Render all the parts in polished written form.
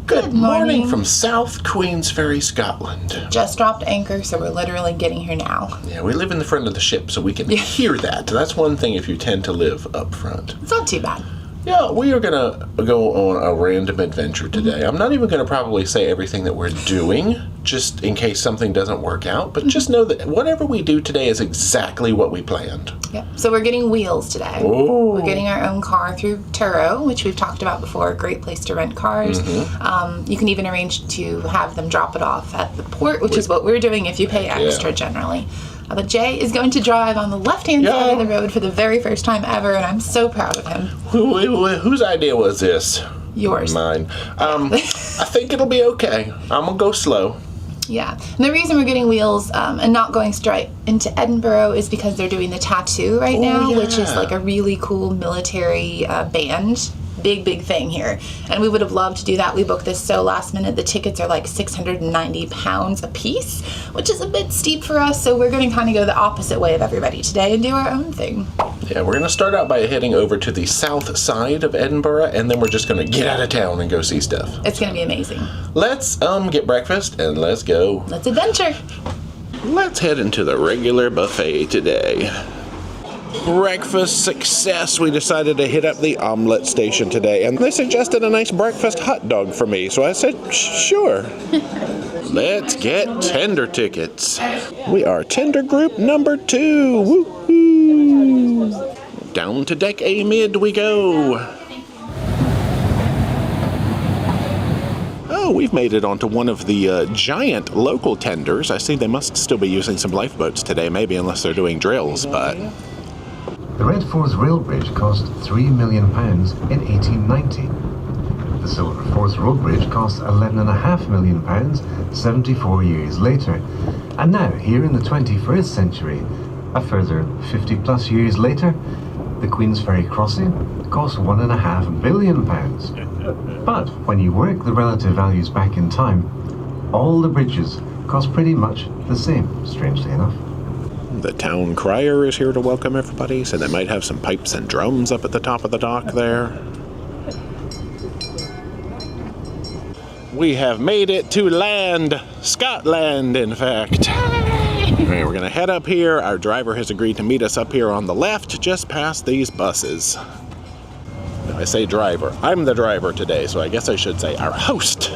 Good morning from South Queensferry, Scotland. Just dropped anchor, so we're literally getting here now. Yeah, we live in the front of the ship, so we can hear that. That's one thing if you tend to live up front. It's not too bad. Yeah, we are going to go on a random adventure today. I'm not even going to probably say everything that we're doing, just in case something doesn't work out. But just know that whatever we do today is exactly what we planned. Yep. So we're getting wheels today. Oh. We're getting our own car through Turo, which we've talked about before. Great place to rent cars. You can even arrange to have them drop it off at the port, which is what we're doing if you pay extra generally. But Jay is going to drive on the left-hand side of the road for the very first time ever, and I'm so proud of him. Whose idea was this? Yours. Mine. I think it'll be okay. I'm going to go slow. Yeah. And the reason we're getting wheels and not going straight into Edinburgh is because they're doing the Tattoo right now, which is like a really cool military band. Big thing here. And we would have loved to do that. We booked this so last minute. The tickets are like £690 a piece, which is a bit steep for us. So we're going to kind of go the opposite way of everybody today and do our own thing. Yeah, we're going to start out by heading over to the south side of Edinburgh, and then we're just going to get out of town and go see stuff. It's going to be amazing. Let's get breakfast and let's go. Let's adventure. Let's head into the regular buffet today. Breakfast success. We decided to hit up the omelet station today, and they suggested a nice breakfast hot dog for me, so I said, sure. Let's get tender tickets. We are tender group number 2. Woo-hoo. Down to deck A mid we go. Oh, we've made it onto one of the giant local tenders. I see they must still be using some lifeboats today, maybe, unless they're doing drills, but... The Red Forth Rail Bridge cost £3 million in 1890. The Silver Forth Road Bridge cost £11.5 million 74 years later. And now, here in the 21st century, a further 50 plus years later, the Queensferry crossing cost £1.5 billion. But when you work the relative values back in time, all the bridges cost pretty much the same, strangely enough. The town crier is here to welcome everybody, so they might have some pipes and drums up at the top of the dock there. We have made it to land, Scotland, in fact. Alright, we're going to head up here. Our driver has agreed to meet us up here on the left, just past these buses. I say driver. I'm the driver today, so I guess I should say our host.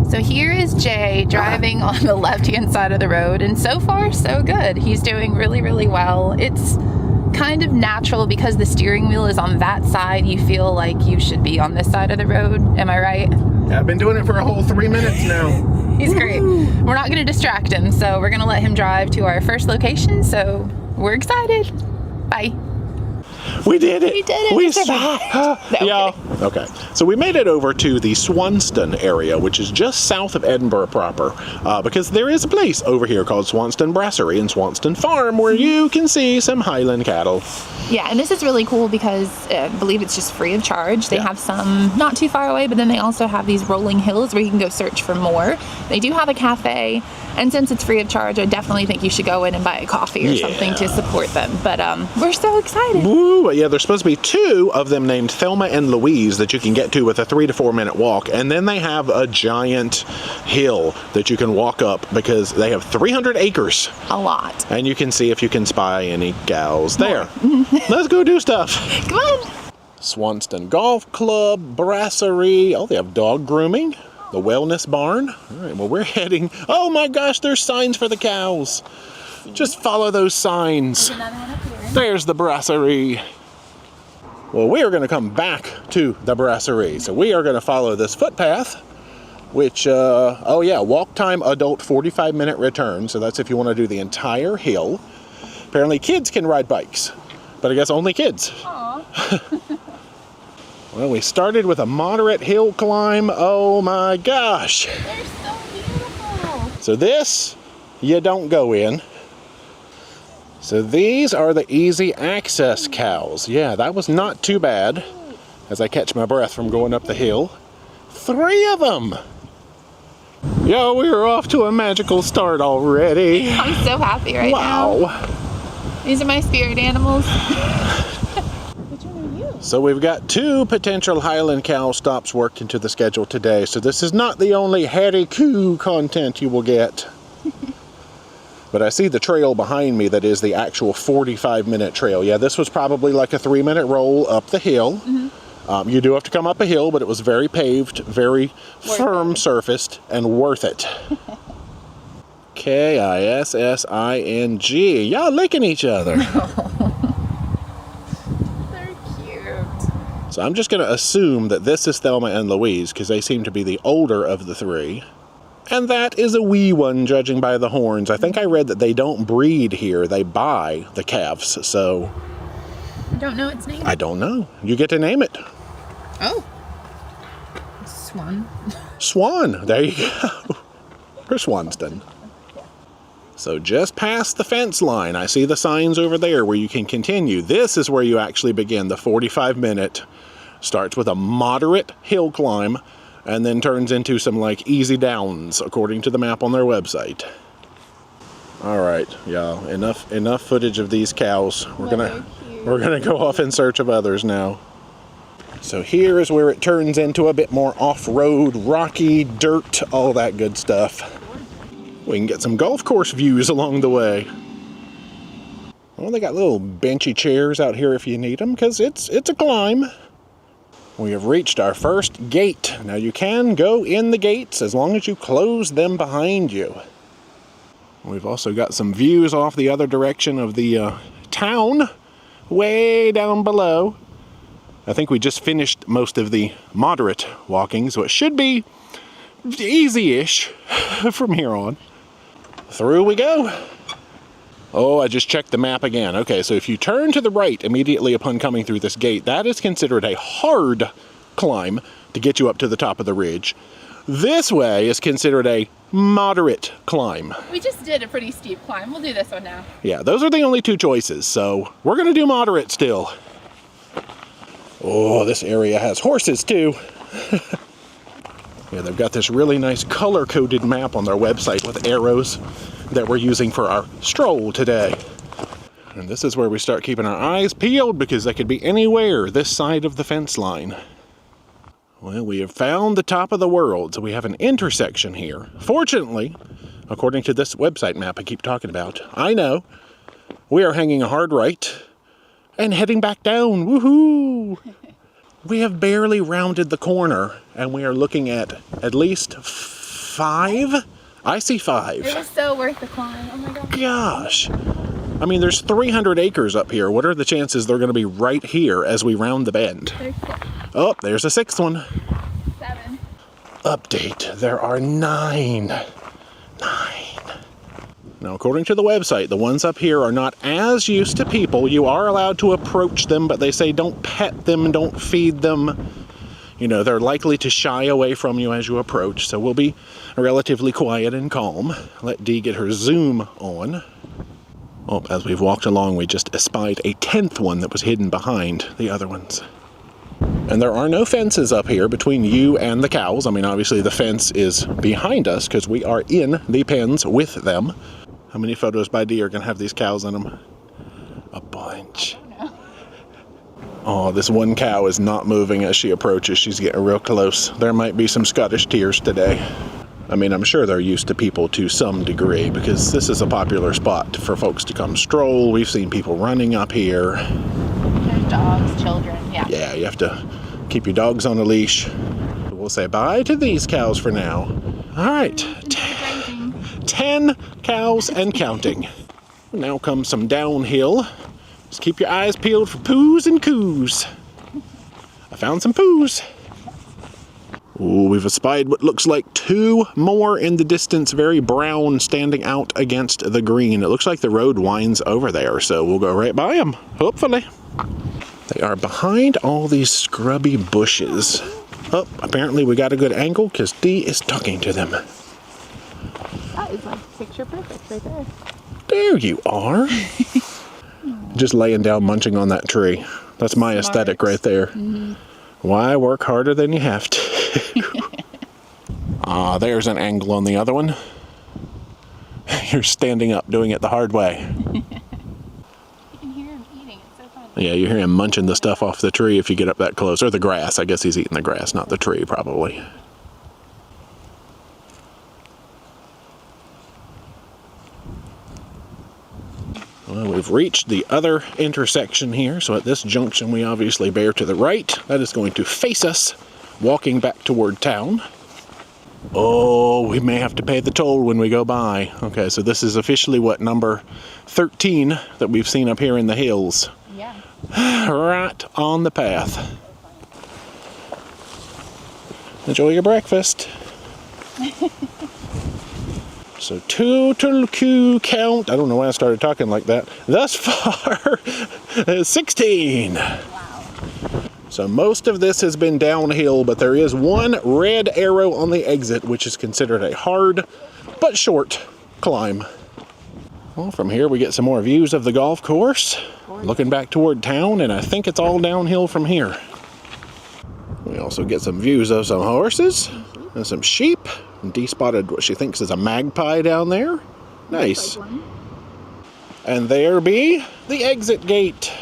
So here is Jay driving on the left-hand side of the road, and so far so good. He's doing really well. It's kind of natural because the steering wheel is on that side. You feel like you should be on this side of the road. Am I right? Yeah, I've been doing it for a whole 3 minutes now. He's great. We're not going to distract him, so we're going to let him drive to our first location, so we're excited. Bye. We did it! We did it! We survived! Yeah. Okay. So we made it over to the Swanston area, which is just south of Edinburgh proper, because there is a place over here called Swanston Brasserie and Swanston Farm where you can see some highland cattle. Yeah, and this is really cool because I believe it's just free of charge. They have some not too far away, but then they also have these rolling hills where you can go search for more. They do have a cafe, and since it's free of charge, I definitely think you should go in and buy a coffee or something to support them. But we're so excited. Woo! Yeah, there's supposed to be 2 of them named Thelma and Louise that you can get to with a 3 to 4 minute walk, and then they have a giant hill that you can walk up because they have 300 acres. A lot. And you can see if you can spy any gals there. Let's go do stuff. Come on. Swanston Golf Club, Brasserie. Oh, they have dog grooming. The wellness barn. All right, well, we're heading. Oh my gosh, there's signs for the cows. Just follow those signs. There's the brasserie. Well, we are going to come back to the brasserie. So we are going to follow this footpath, which, oh yeah, walk time adult 45-minute return. So that's if you want to do the entire hill. Apparently kids can ride bikes, but I guess only kids. Aww. Well, we started with a moderate hill climb. Oh my gosh. They're so beautiful. So this, you don't go in. So these are the easy access cows. Yeah, that was not too bad as I catch my breath from going up the hill. 3 of them. Yo, we were off to a magical start already. I'm so happy right now. Wow. These are my spirit animals. Which one are you? So we've got 2 potential Highland cow stops worked into the schedule today. So this is not the only hairy coo content you will get. But I see the trail behind me that is the actual 45-minute trail. Yeah, this was probably like a 3-minute roll up the hill. Mm-hmm. You do have to come up a hill, but it was very paved, very firm surfaced, and worth it. K-I-S-S-I-N-G. Y'all licking each other. They're cute. So I'm just going to assume that this is Thelma and Louise, because they seem to be the older of the 3. And that is a wee one, judging by the horns. I think I read that they don't breed here, they buy the calves, so... I don't know its name. I don't know. You get to name it. Oh. Swan. Swan, there you go. Or Swanston. So just past the fence line, I see the signs over there where you can continue. This is where you actually begin. The 45-minute starts with a moderate hill climb, and then turns into some like easy downs according to the map on their website. All right, y'all, enough footage of these cows. We're gonna go off in search of others now. So here is where it turns into a bit more off-road, rocky, dirt, all that good stuff. We can get some golf course views along the way. Well, they got little benchy chairs out here if you need them, because it's a climb. We have reached our first gate. Now you can go in the gates as long as you close them behind you. We've also got some views off the other direction of the town, way down below. I think we just finished most of the moderate walking, so it should be easy-ish from here on. Through we go. Oh, I just checked the map again. Okay, so if you turn to the right immediately upon coming through this gate, that is considered a hard climb to get you up to the top of the ridge. This way is considered a moderate climb. We just did a pretty steep climb. We'll do this one now. Yeah, those are the only 2 choices, so we're going to do moderate still. Oh, this area has horses too. Yeah, they've got this really nice color-coded map on their website with arrows that we're using for our stroll today. And this is where we start keeping our eyes peeled because they could be anywhere this side of the fence line. Well, we have found the top of the world, so we have an intersection here. Fortunately, according to this website map I keep talking about, I know we are hanging a hard right and heading back down. Woohoo! We have barely rounded the corner, and we are looking at least 5. I see 5. It was so worth the climb. Oh my god. Gosh. I mean, there's 300 acres up here. What are the chances they're going to be right here as we round the bend? There's 6. Oh, there's a 6th one. 7. Update. There are 9. 9. Now, according to the website, the ones up here are not as used to people. You are allowed to approach them, but they say don't pet them, don't feed them. You know, they're likely to shy away from you as you approach, so we'll be relatively quiet and calm. Let Dee get her zoom on. Oh, as we've walked along, we just espied a 10th one that was hidden behind the other ones. And there are no fences up here between you and the cows. I mean, obviously the fence is behind us because we are in the pens with them. How many photos by Dee are going to have these cows in them? A bunch. Oh, this one cow is not moving as she approaches. She's getting real close. There might be some Scottish tears today. I mean, I'm sure they're used to people to some degree because this is a popular spot for folks to come stroll. We've seen people running up here. There's dogs, children, yeah. Yeah, you have to keep your dogs on a leash. We'll say bye to these cows for now. All right. 10 cows and counting. Now comes some downhill. Just keep your eyes peeled for poos and coos. I found some poos. Ooh, we've espied what looks like 2 more in the distance, very brown, standing out against the green. It looks like the road winds over there, so we'll go right by them, hopefully. They are behind all these scrubby bushes. Oh, apparently we got a good angle because Dee is talking to them. That is like picture perfect right there. There you are. Just laying down munching on that tree. That's my aesthetic right there. Mm-hmm. Why work harder than you have to? There's an angle on the other one. You're standing up doing it the hard way. Yeah, you hear him munching the stuff off the tree if you get up that close. Or the grass. I guess he's eating the grass, not the tree, probably. Well, we've reached the other intersection here. So at this junction, we obviously bear to the right. That is going to face us walking back toward town. Oh, we may have to pay the toll when we go by. Okay, so this is officially what, number 13 that we've seen up here in the hills. Yeah. Right on the path. Enjoy your breakfast. So total count, I don't know why I started talking like that. Thus far, 16. Wow. So most of this has been downhill, but there is one red arrow on the exit, which is considered a hard but short climb. Well, from here we get some more views of the golf course, looking back toward town, and I think it's all downhill from here. We also get some views of some horses and some sheep. And Dee spotted what she thinks is a magpie down there. Nice. And there be the exit gate.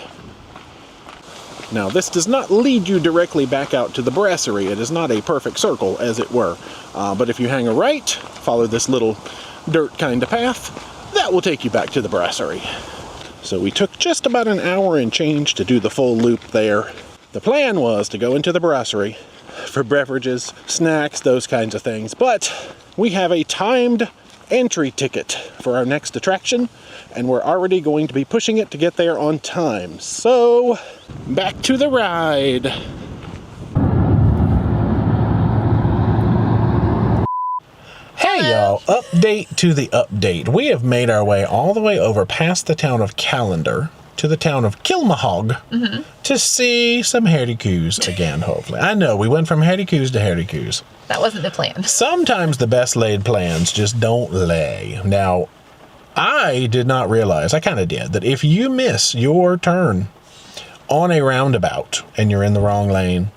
Now, this does not lead you directly back out to the brasserie. It is not a perfect circle, as it were. But if you hang a right, follow this little dirt kind of path, that will take you back to the brasserie. So we took just about an hour and change to do the full loop there. The plan was to go into the brasserie for beverages, snacks, those kinds of things. But we have a timed entry ticket for our next attraction, and we're already going to be pushing it to get there on time. So, back to the ride. Hey y'all, update to the update. We have made our way all the way over past the town of Callander to the town of Kilmahog to see some haricus again, hopefully. I know, we went from haricus to haricus. That wasn't the plan. Sometimes the best laid plans just don't lay. Now, I did not realize, I kind of did, that if you miss your turn on a roundabout and you're in the wrong lane,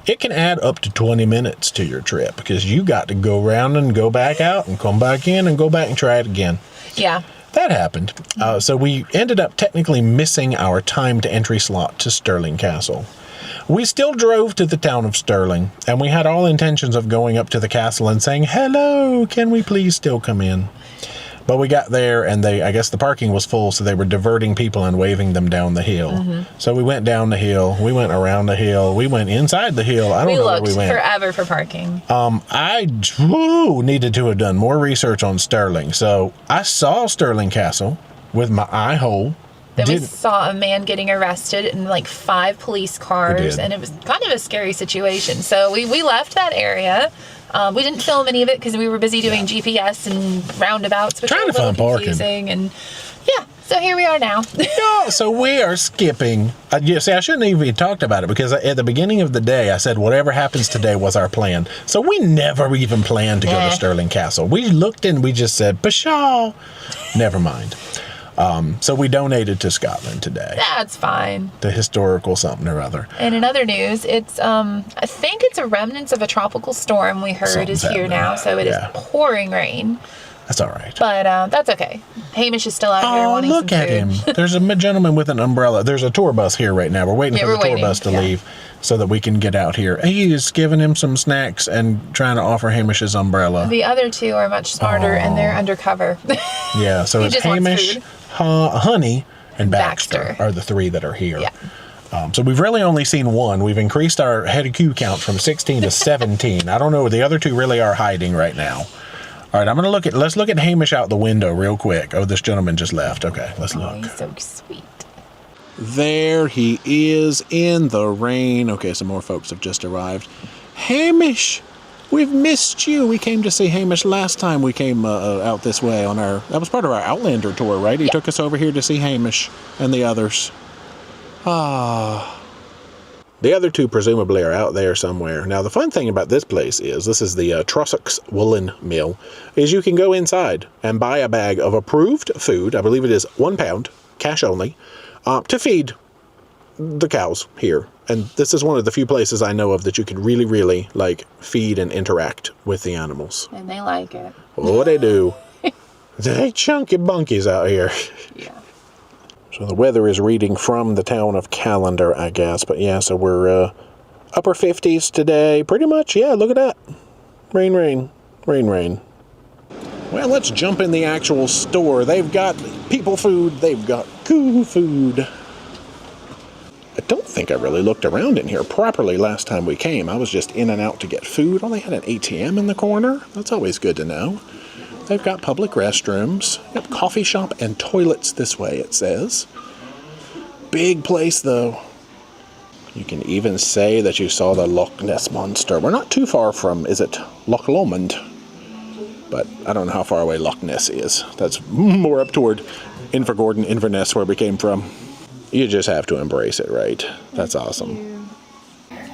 it can add up to 20 minutes to your trip because you got to go around and go back out and come back in and go back and try it again. Yeah. That happened. So we ended up technically missing our timed entry slot to Stirling Castle. We still drove to the town of Stirling, and we had all intentions of going up to the castle and saying, hello, can we please still come in? But we got there, and I guess the parking was full, so they were diverting people and waving them down the hill. So we went down the hill, we went around the hill, we went inside the hill. I don't know where we went. We looked forever for parking. I needed to have done more research on Stirling. So I saw Stirling Castle with my eye hole. Then we saw a man getting arrested in like 5 police cars, and it was kind of a scary situation. So we left that area. We didn't film any of it because we were busy doing GPS and roundabouts, which trying was to a little find confusing. And yeah, so here we are now. No, so we are skipping. See, I shouldn't even have talked about it because at the beginning of the day, I said whatever happens today was our plan. So we never even planned to go to Stirling Castle. We looked and we just said, pshaw, never mind. So we donated to Scotland today. That's fine. The historical something or other. And in other news, it's I think it's a remnants of a tropical storm we heard Something's is here happening. now. So it is pouring rain. That's all right. But that's okay. Hamish is still out here wanting look some at food. him. There's a gentleman with an umbrella. There's a tour bus here right now. We're waiting for the tour bus to leave so that we can get out here. He is giving him some snacks and trying to offer Hamish his umbrella. The other two are much smarter and they're undercover. Yeah, so He it's just wants Hamish, food. Honey, and Baxter are the 3 that are here. Yeah. So we've really only seen one. We've increased our hariku count from 16 to 17. I don't know. The other 2 really are hiding right now. All right, let's look at Hamish out the window real quick. Oh, this gentleman just left. Okay, let's look. He's so sweet. There he is in the rain. Okay, some more folks have just arrived. Hamish, we've missed you. We came to see Hamish last time we came out this way on that was part of our Outlander tour, right? He took us over here to see Hamish and the others. The other 2 presumably are out there somewhere. Now, the fun thing about this place is, this is the Trossachs Woolen Mill, is you can go inside and buy a bag of approved food, I believe it is £1, cash only, to feed the cows here. And this is one of the few places I know of that you can really, really, feed and interact with the animals. And they like it. Oh, they do. They chunky bunkies out here. Yeah. So the weather is reading from the town of Calendar, I guess. But yeah, so we're upper 50s today. Pretty much, yeah, look at that. Rain, rain, rain, rain. Well, let's jump in the actual store. They've got people food. They've got cool food. I don't think I really looked around in here properly last time we came. I was just in and out to get food. Oh, they had an ATM in the corner. That's always good to know. They've got public restrooms. Yep, coffee shop and toilets this way, it says. Big place, though. You can even say that you saw the Loch Ness Monster. We're not too far from, is it Loch Lomond? But I don't know how far away Loch Ness is. That's more up toward Invergordon, Inverness, where we came from. You just have to embrace it, right? That's awesome.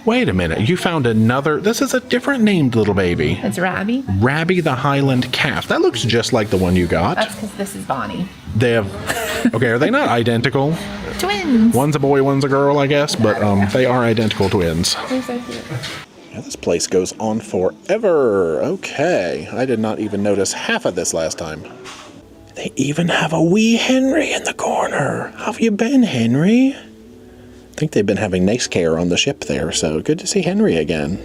Wait a minute, you found another, this is a different named little baby. It's Rabby. Rabby the Highland calf. That looks just like the one you got. That's because this is Bonnie. They have, okay, are they not identical? Twins. One's a boy, one's a girl, I guess, but they are identical twins. They're so cute. Yeah, this place goes on forever. Okay, I did not even notice half of this last time. They even have a wee Henry in the corner. How have you been, Henry? I think they've been having nice care on the ship there, so good to see Henry again.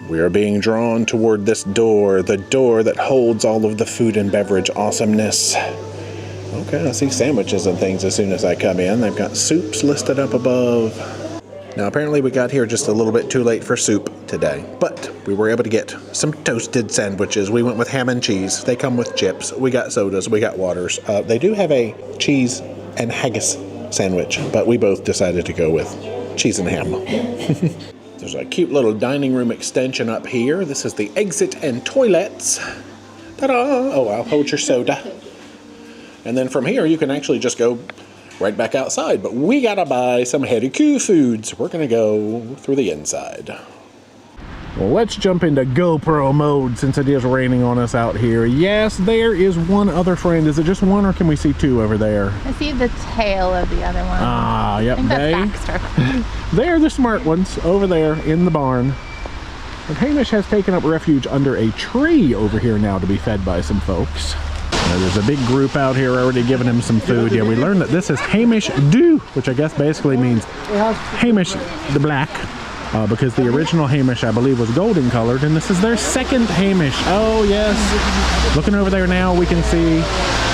We are being drawn toward this door, the door that holds all of the food and beverage awesomeness. Okay, I see sandwiches and things as soon as I come in. They've got soups listed up above. Now, apparently we got here just a little bit too late for soup today, but we were able to get some toasted sandwiches. We went with ham and cheese. They come with chips. We got sodas. We got waters. They do have a cheese and haggis sandwich, but we both decided to go with cheese and ham. There's a cute little dining room extension up here. This is the exit and toilets. Ta-da! Oh, I'll hold your soda. And then from here, you can actually just go right back outside, but we gotta buy some Heriku foods. We're gonna go through the inside. Well, let's jump into GoPro mode since it is raining on us out here. Yes, there is one other friend. Is it just one, or can we see two over there? I see the tail of the other one. Ah, yep. I think that's Baxter. They're the smart ones over there in the barn. But Hamish has taken up refuge under a tree over here now to be fed by some folks. There's a big group out here already giving him some food. Yeah, we learned that this is Hamish Du, which I guess basically means Hamish the Black. Because the original Hamish, I believe, was golden colored, and this is their second Hamish. Oh, yes. Looking over there now, we can see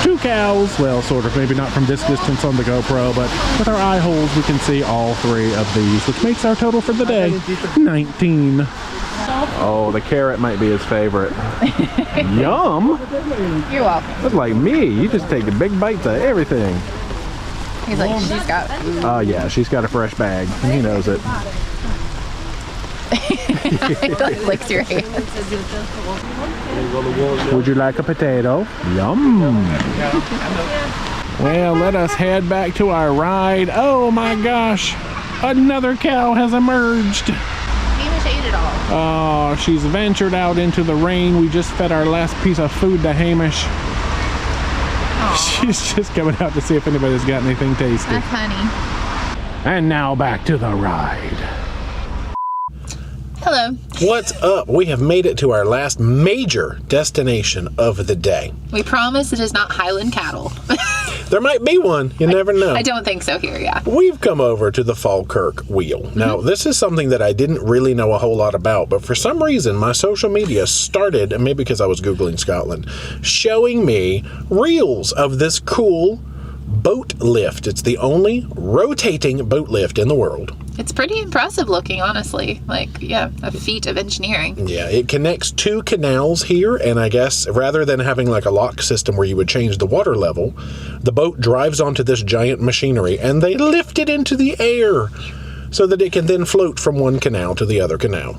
two cows. Well, sort of, maybe not from this distance on the GoPro, but with our eye holes, we can see all three of these, which makes our total for the day 19. Oh, the carrot might be his favorite. Yum! You're welcome. That's like me. You just take the big bites of everything. He's like, she's got food. Oh, yeah, she's got a fresh bag, and he knows it. It like licks your hands. Would you like a potato? Yum! Well, let us head back to our ride. Oh my gosh! Another cow has emerged! Hamish ate it all. Oh, she's ventured out into the rain. We just fed our last piece of food to Hamish. Aww. She's just coming out to see if anybody's got anything tasty. That's honey. And now back to the ride. Hello. What's up? We have made it to our last major destination of the day. We promise it is not Highland cattle. There might be one. You never know. I don't think so here, yeah. We've come over to the Falkirk Wheel. Now, this is something that I didn't really know a whole lot about, but for some reason, my social media started, and maybe because I was Googling Scotland, showing me reels of this cool boat lift. It's the only rotating boat lift in the world. It's pretty impressive looking, honestly. Like, yeah, a feat of engineering. Yeah, it connects two canals here, and I guess rather than having like a lock system where you would change the water level, the boat drives onto this giant machinery and they lift it into the air so that it can then float from one canal to the other canal.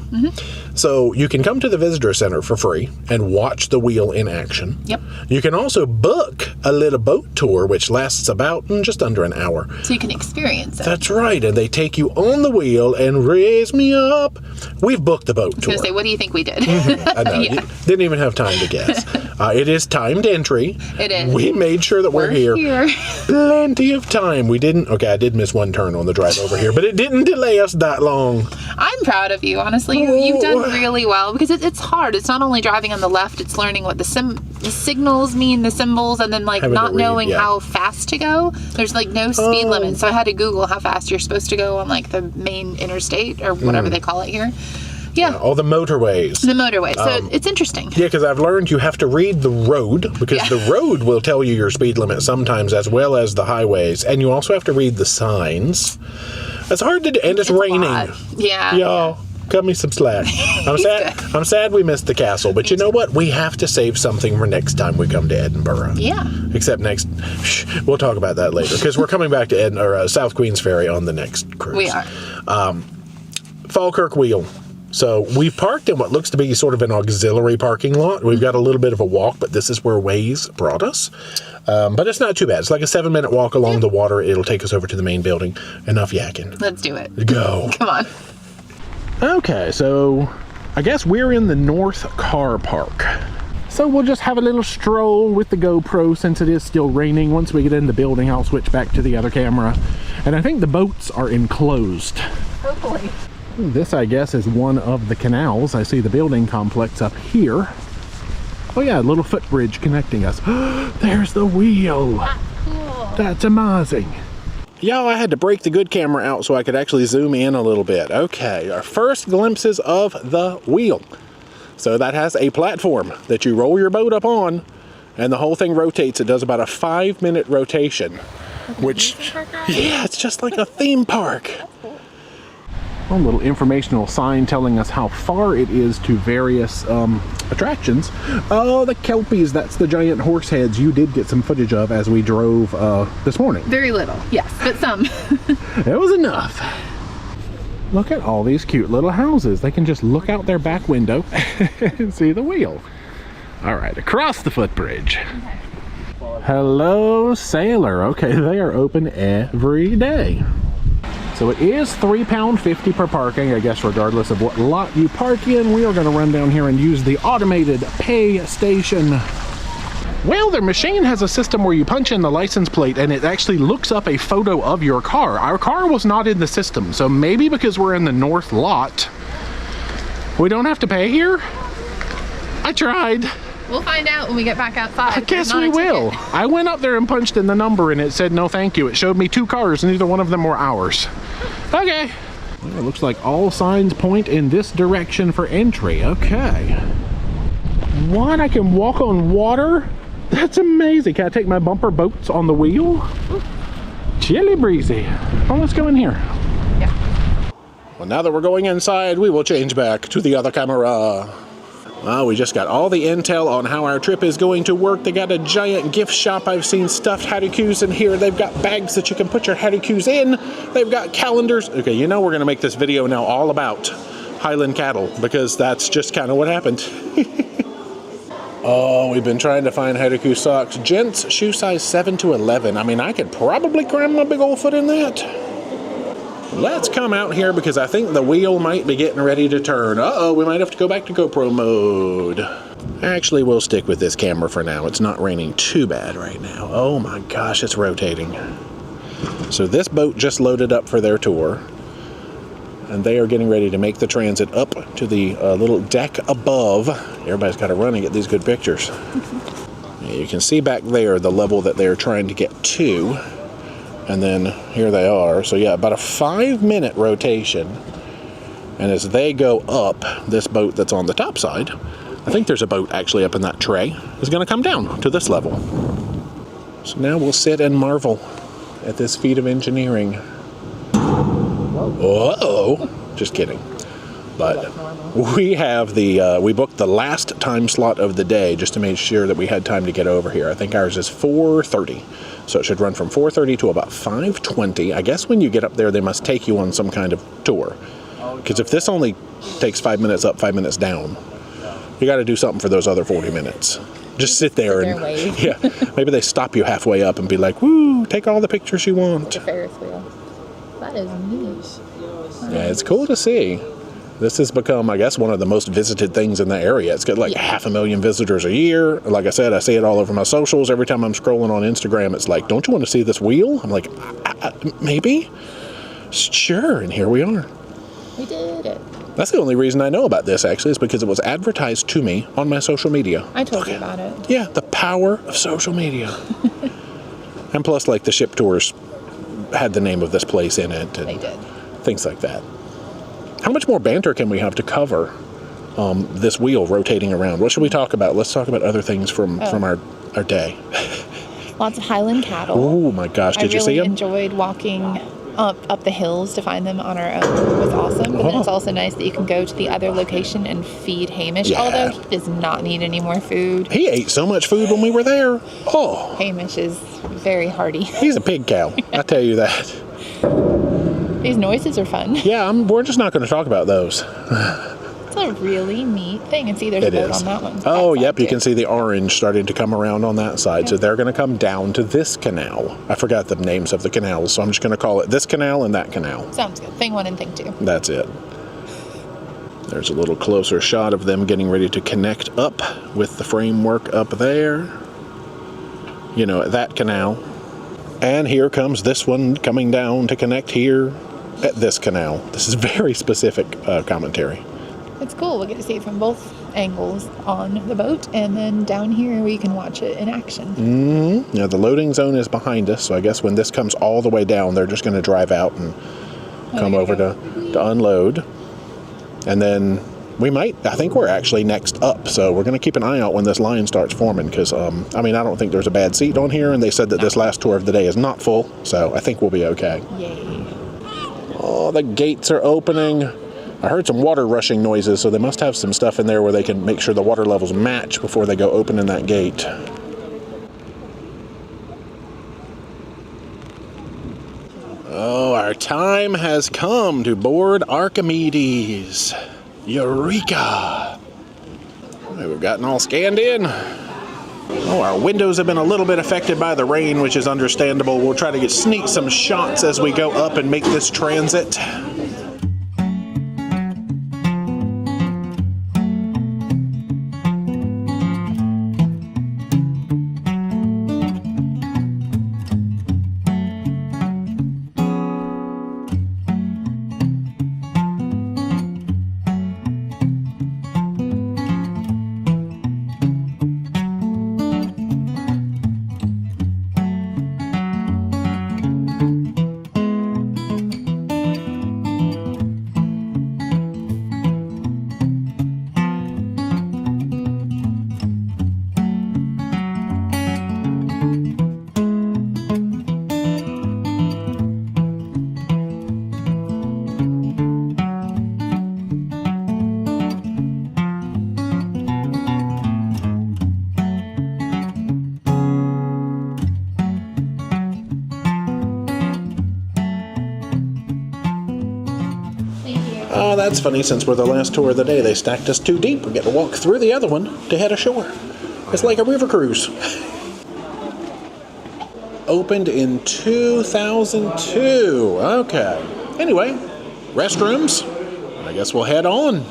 So you can come to the visitor center for free and watch the wheel in action. Yep. You can also book a little boat tour, which lasts about just under an hour. So you can experience it. That's right, and they take you on the wheel and raise me up. We've booked the boat tour. I was going to say, what do you think we did? I know, Yeah. Didn't even have time to guess. It is timed entry. It is. We made sure that we're here. Plenty of time. We didn't, okay, I did miss one turn on the drive over here, but it didn't delay us that long. I'm proud of you, honestly. You've done really well because it's hard. It's not only driving on the left, it's learning what the signals mean, the symbols, and then like not knowing how fast to go. There's like no speed limit, so I had to Google how fast you're supposed to go on like the main interstate or whatever they call it here. Yeah. All the motorways. The motorway. So it's interesting. Yeah, because I've learned you have to read the road because the road will tell you your speed limit sometimes as well as the highways. And you also have to read the signs. It's hard to do, and it's raining. Yeah. Y'all, cut me some slack. I'm sad we missed the castle, but you know what? We have to save something for next time we come to Edinburgh. Yeah. Except we'll talk about that later because we're coming back to South Queensferry on the next cruise. We are. Falkirk Wheel. So we've parked in what looks to be sort of an auxiliary parking lot. We've got a little bit of a walk, but this is where Waze brought us. But it's not too bad. It's like a 7-minute walk along the water. It'll take us over to the main building. Enough yakking. Let's do it. Go. Come on. Okay, so I guess we're in the North Car Park. So we'll just have a little stroll with the GoPro since it is still raining. Once we get in the building, I'll switch back to the other camera. And I think the boats are enclosed. Hopefully. This, I guess, is one of the canals. I see the building complex up here. Oh yeah, a little footbridge connecting us. There's the wheel. That's cool. That's amazing. Yo, I had to break the good camera out so I could actually zoom in a little bit. Okay, our first glimpses of the wheel. So that has a platform that you roll your boat up on, and the whole thing rotates. It does about a 5-minute rotation, which, yeah, it's just like a theme park. A little informational sign telling us how far it is to various attractions. Oh, the Kelpies, that's the giant horse heads you did get some footage of as we drove this morning. Very little, yes, but some. It was enough. Look at all these cute little houses. They can just look out their back window and see the wheel. All right, across the footbridge. Okay. Hello, sailor. Okay, they are open every day. So it is £3.50 per parking, I guess, regardless of what lot you park in. We are going to run down here and use the automated pay station. Well, their machine has a system where you punch in the license plate and it actually looks up a photo of your car. Our car was not in the system, so maybe because we're in the north lot, we don't have to pay here? I tried. We'll find out when we get back outside. I guess we will. I went up there and punched in the number and it said no thank you. It showed me 2 cars, neither one of them were ours. Okay. Well, it looks like all signs point in this direction for entry. Okay. What? I can walk on water? That's amazing. Can I take my bumper boats on the wheel? Chilly breezy. Oh, let's go in here. Yeah. Well, now that we're going inside, we will change back to the other camera. Well, we just got all the intel on how our trip is going to work. They got a giant gift shop. I've seen stuffed harikus in here. They've got bags that you can put your harikus in. They've got calendars. Okay, you know we're going to make this video now all about Highland cattle because that's just kind of what happened. Oh, we've been trying to find hariku socks. Gents, shoe size 7 to 11. I mean, I could probably cram my big old foot in that. Let's come out here because I think the wheel might be getting ready to turn. Uh-oh, we might have to go back to GoPro mode. Actually, we'll stick with this camera for now. It's not raining too bad right now. Oh my gosh, it's rotating. So this boat just loaded up for their tour. And they are getting ready to make the transit up to the little deck above. Everybody's got to run and get these good pictures. You can see back there the level that they're trying to get to. And then here they are. So yeah, about a 5-minute rotation. And as they go up, this boat that's on the top side, I think there's a boat actually up in that tray, is going to come down to this level. So now we'll sit and marvel at this feat of engineering. Uh-oh. Just kidding. But we have we booked the last time slot of the day just to make sure that we had time to get over here. I think ours is 4:30. So it should run from 4:30 to about 5:20. I guess when you get up there, they must take you on some kind of tour. Because if this only takes 5 minutes up, 5 minutes down, you got to do something for those other 40 minutes. Just sit there and wave. Yeah, maybe they stop you halfway up and be like, "Woo, take all the pictures you want." The Ferris wheel. That is neat. Yeah, it's cool to see. This has become, I guess, one of the most visited things in the area. It's got like 500,000 visitors a year. Like I said, I see it all over my socials. Every time I'm scrolling on Instagram, it's like, don't you want to see this wheel? I'm like, maybe? Sure, and here we are. We did it. That's the only reason I know about this, actually, is because it was advertised to me on my social media. I told you about it. Yeah, the power of social media. And plus, like, the ship tours had the name of this place in it. And They did. things like that. How much more banter can we have to cover this wheel rotating around? What should we talk about? Let's talk about other things from our day. Lots of highland cattle. Oh, my gosh. Did you see them? I really enjoyed walking up the hills to find them on our own. It was awesome. But then it's also nice that you can go to the other location and feed Hamish, although he does not need any more food. He ate so much food when we were there. Oh. Hamish is very hardy. He's a pig cow. I tell you that. These noises are fun. Yeah, we're just not going to talk about those. It's a really neat thing. And see, there's a boat on that one. Oh, yep, you can see the orange starting to come around on that side. So they're going to come down to this canal. I forgot the names of the canals, so I'm just going to call it this canal and that canal. Sounds good. Thing 1 and thing 2. That's it. There's a little closer shot of them getting ready to connect up with the framework up there. You know, at that canal. And here comes this one coming down to connect here at this canal. This is very specific commentary. It's cool. We'll get to see it from both angles on the boat, and then down here we can watch it in action. Mm-hmm. Now the loading zone is behind us, so I guess when this comes all the way down, they're just going to drive out and come over to unload. And then I think we're actually next up, so we're going to keep an eye out when this line starts forming, because, I don't think there's a bad seat on here, and they said that this last tour of the day is not full, so I think we'll be okay. Yay. Oh, the gates are opening. I heard some water rushing noises, so they must have some stuff in there where they can make sure the water levels match before they go opening that gate. Oh, our time has come to board Archimedes. Eureka! All right, we've gotten all scanned in. Oh, our windows have been a little bit affected by the rain, which is understandable. We'll try to sneak some shots as we go up and make this transit. Oh, that's funny. Since we're the last tour of the day, they stacked us too deep. We get to walk through the other one to head ashore. It's like a river cruise. Opened in 2002. Okay. Anyway, restrooms. I guess we'll head on.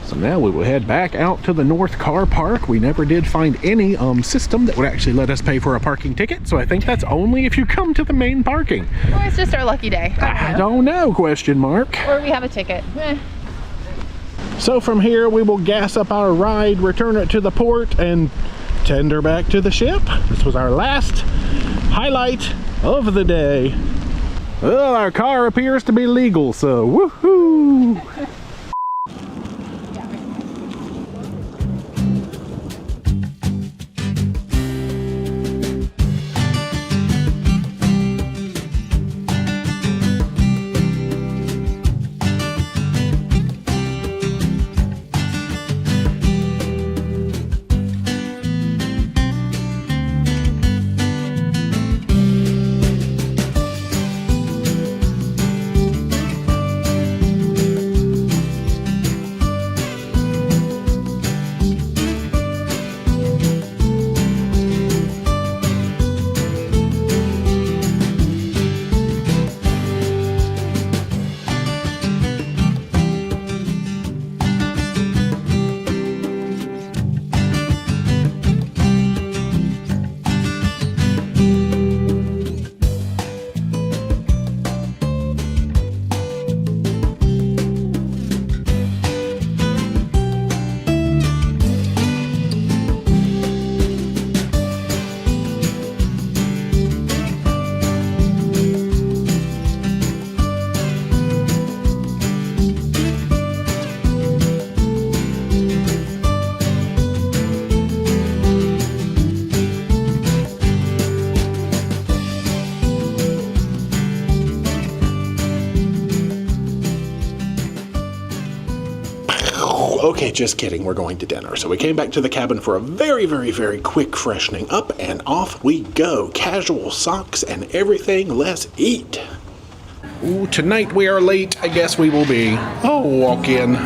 So now we will head back out to the North Car Park. We never did find any system that would actually let us pay for a parking ticket, so I think that's only if you come to the main parking. Or it's just our lucky day. I don't know, question mark. Or we have a ticket. So from here we will gas up our ride, return it to the port, and tender back to the ship. This was our last highlight of the day. Well, our car appears to be legal, so woohoo! Okay, just kidding. We're going to dinner. So we came back to the cabin for a very, very, very quick freshening up, and off we go. Casual socks and everything. Let's eat. Ooh, tonight we are late. I guess we will be. Oh, walk in.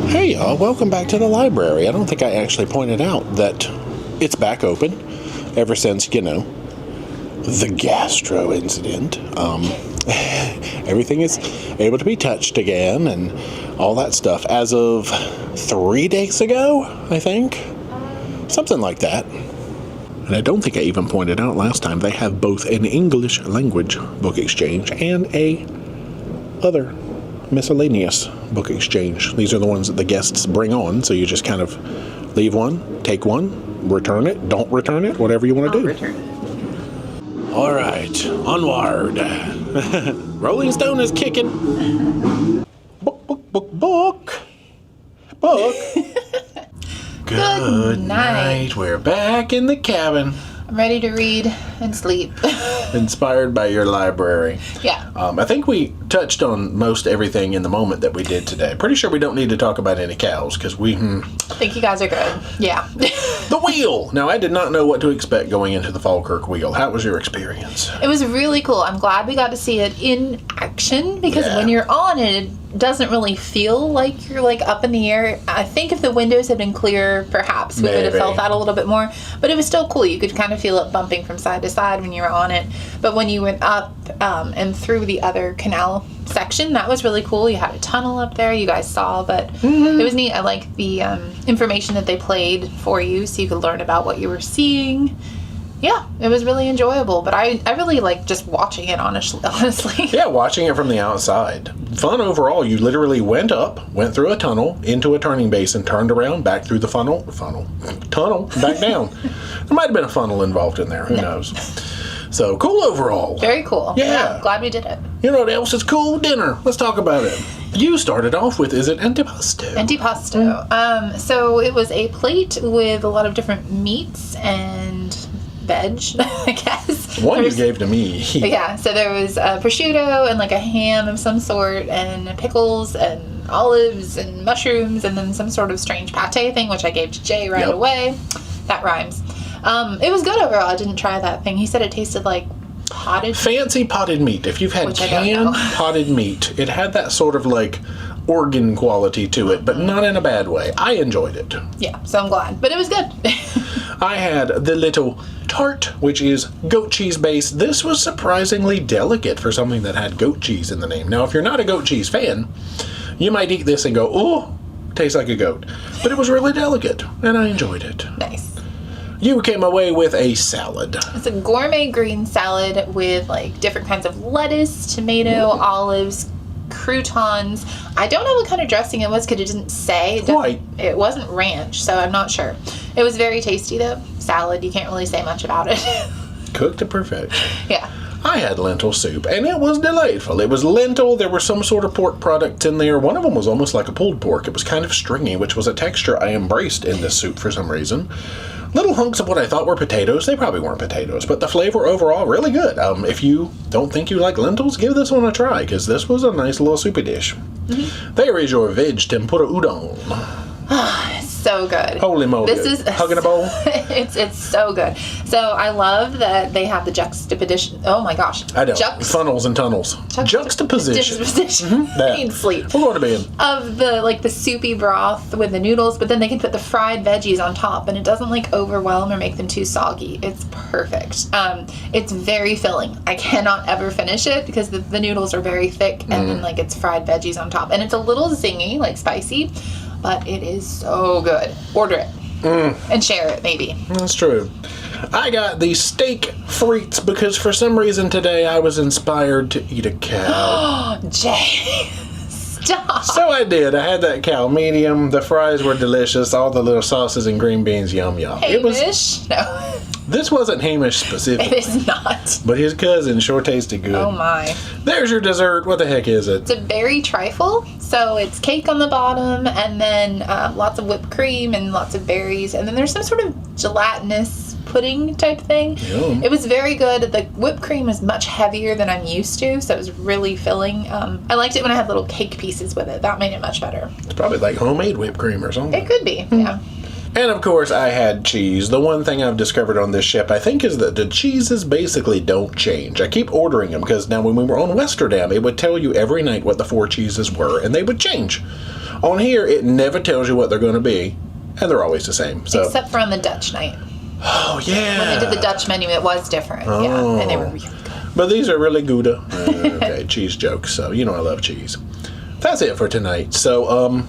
Hey y'all, welcome back to the library. I don't think I actually pointed out that it's back open ever since, you know, the gastro incident. Everything is able to be touched again and all that stuff as of 3 days ago, I think. Something like that. And I don't think I even pointed out last time they have both an English language book exchange and a other miscellaneous book exchange. These are the ones that the guests bring on, so you just kind of leave one, take one, return it, don't return it, whatever you want to do. Return it. All right, onward. Rolling Stone is kicking. Book. Good night. We're back in the cabin. I'm ready to read and sleep. Inspired by your library. Yeah. I think we touched on most everything in the moment that we did today. Pretty sure we don't need to talk about any cows because we... I think you guys are good. Yeah. The wheel! Now, I did not know what to expect going into the Falkirk Wheel. How was your experience? It was really cool. I'm glad we got to see it in action because Yeah. when you're on it doesn't really feel like you're like up in the air. I think if the windows had been clear, perhaps we would have Maybe. felt that a little bit more. But it was still cool. You could kind of feel it bumping from side to side when you were on it. But when you went up and through the other canal section, that was really cool. You had a tunnel up there you guys saw, but it was neat. I like the information that they played for you so you could learn about what you were seeing. Yeah, it was really enjoyable, but I really like just watching it, honestly. Yeah, watching it from the outside. Fun overall. You literally went up, went through a tunnel, into a turning basin, turned around, back through the tunnel, back down. There might have been a funnel involved in there. Who knows? So, cool overall. Very cool. Yeah. Glad we did it. You know what else is cool? Dinner. Let's talk about it. You started off with, is it antipasto? Antipasto. So it was a plate with a lot of different meats and veg, I guess. One you gave to me. Yeah, so there was prosciutto and like a ham of some sort and pickles and olives and mushrooms and then some sort of strange pate thing, which I gave to Jay right away. That rhymes. It was good overall. I didn't try that thing. He said it tasted like potted. Fancy potted meat. If you've had Which I don't canned know. potted meat, it had that sort of like organ quality to it, but not in a bad way. I enjoyed it. Yeah, so I'm glad. But it was good. I had the little tart, which is goat cheese based. This was surprisingly delicate for something that had goat cheese in the name. Now, if you're not a goat cheese fan, you might eat this and go, oh, tastes like a goat. But it was really delicate, and I enjoyed it. Nice. You came away with a salad. It's a gourmet green salad with like different kinds of lettuce, tomato, olives, croutons. I don't know what kind of dressing it was because it didn't say. It wasn't ranch, so I'm not sure. It was very tasty though. Salad, you can't really say much about it. Cooked to perfection. Yeah. I had lentil soup, and it was delightful. It was lentil. There were some sort of pork products in there. One of them was almost like a pulled pork. It was kind of stringy, which was a texture I embraced in this soup for some reason. Little hunks of what I thought were potatoes. They probably weren't potatoes, but the flavor overall, really good. If you don't think you like lentils, give this one a try, because this was a nice little soupy dish. Mm-hmm. There is your veg tempura udon. So so good. Holy moly. This is hugging a bowl. it's so good. So I love that they have the juxtaposition. Oh my gosh. I know. Funnels and tunnels. Juxtaposition. I need sleep. We'll go to bed. Of the soupy broth with the noodles, but then they can put the fried veggies on top, and it doesn't like overwhelm or make them too soggy. It's perfect. It's very filling. I cannot ever finish it because the noodles are very thick, and then like it's fried veggies on top, and it's a little zingy, like spicy, but it is so good. Order it and share it, maybe. That's true. I got the steak frites because for some reason today I was inspired to eat a cow. Jay, stop. So I did. I had that cow medium. The fries were delicious. All the little sauces and green beans, yum yum. Hamish? No. This wasn't Hamish specific. It is not. But his cousin sure tasted good. Oh my. There's your dessert. What the heck is it? It's a berry trifle. So it's cake on the bottom, and then lots of whipped cream and lots of berries. And then there's some sort of gelatinous pudding type thing. Yum. It was very good. The whipped cream is much heavier than I'm used to, so it was really filling. I liked it when I had little cake pieces with it. That made it much better. It's probably like homemade whipped cream or something. It could be, yeah. And of course, I had cheese. The one thing I've discovered on this ship, I think, is that the cheeses basically don't change. I keep ordering them because now when we were on Amsterdam, it would tell you every night what the 4 cheeses were, and they would change. On here, it never tells you what they're going to be, and they're always the same. So. Except for on the Dutch night. Oh, yeah. When they did the Dutch menu, it was different. Oh. Yeah, and they were really good. But these are really good. Okay, cheese jokes. So, you know I love cheese. That's it for tonight. So,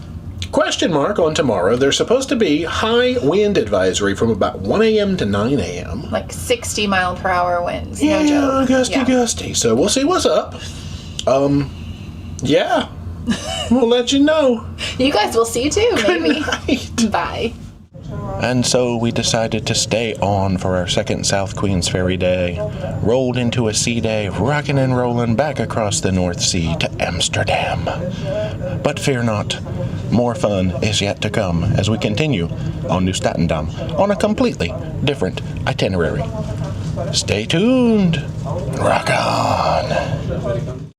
question mark on tomorrow. There's supposed to be high wind advisory from about 1 a.m. to 9 a.m. Like 60 mile per hour winds. Yeah, no joke. gusty. So we'll see what's up. Yeah. We'll let you know. You guys will see too, maybe. Good night. Bye. And so we decided to stay on for our second South Queensferry day. Rolled into a sea day, rocking and rolling back across the North Sea to Amsterdam. But fear not, more fun is yet to come as we continue on Nieuw Statendam on a completely different itinerary. Stay tuned. Rock on.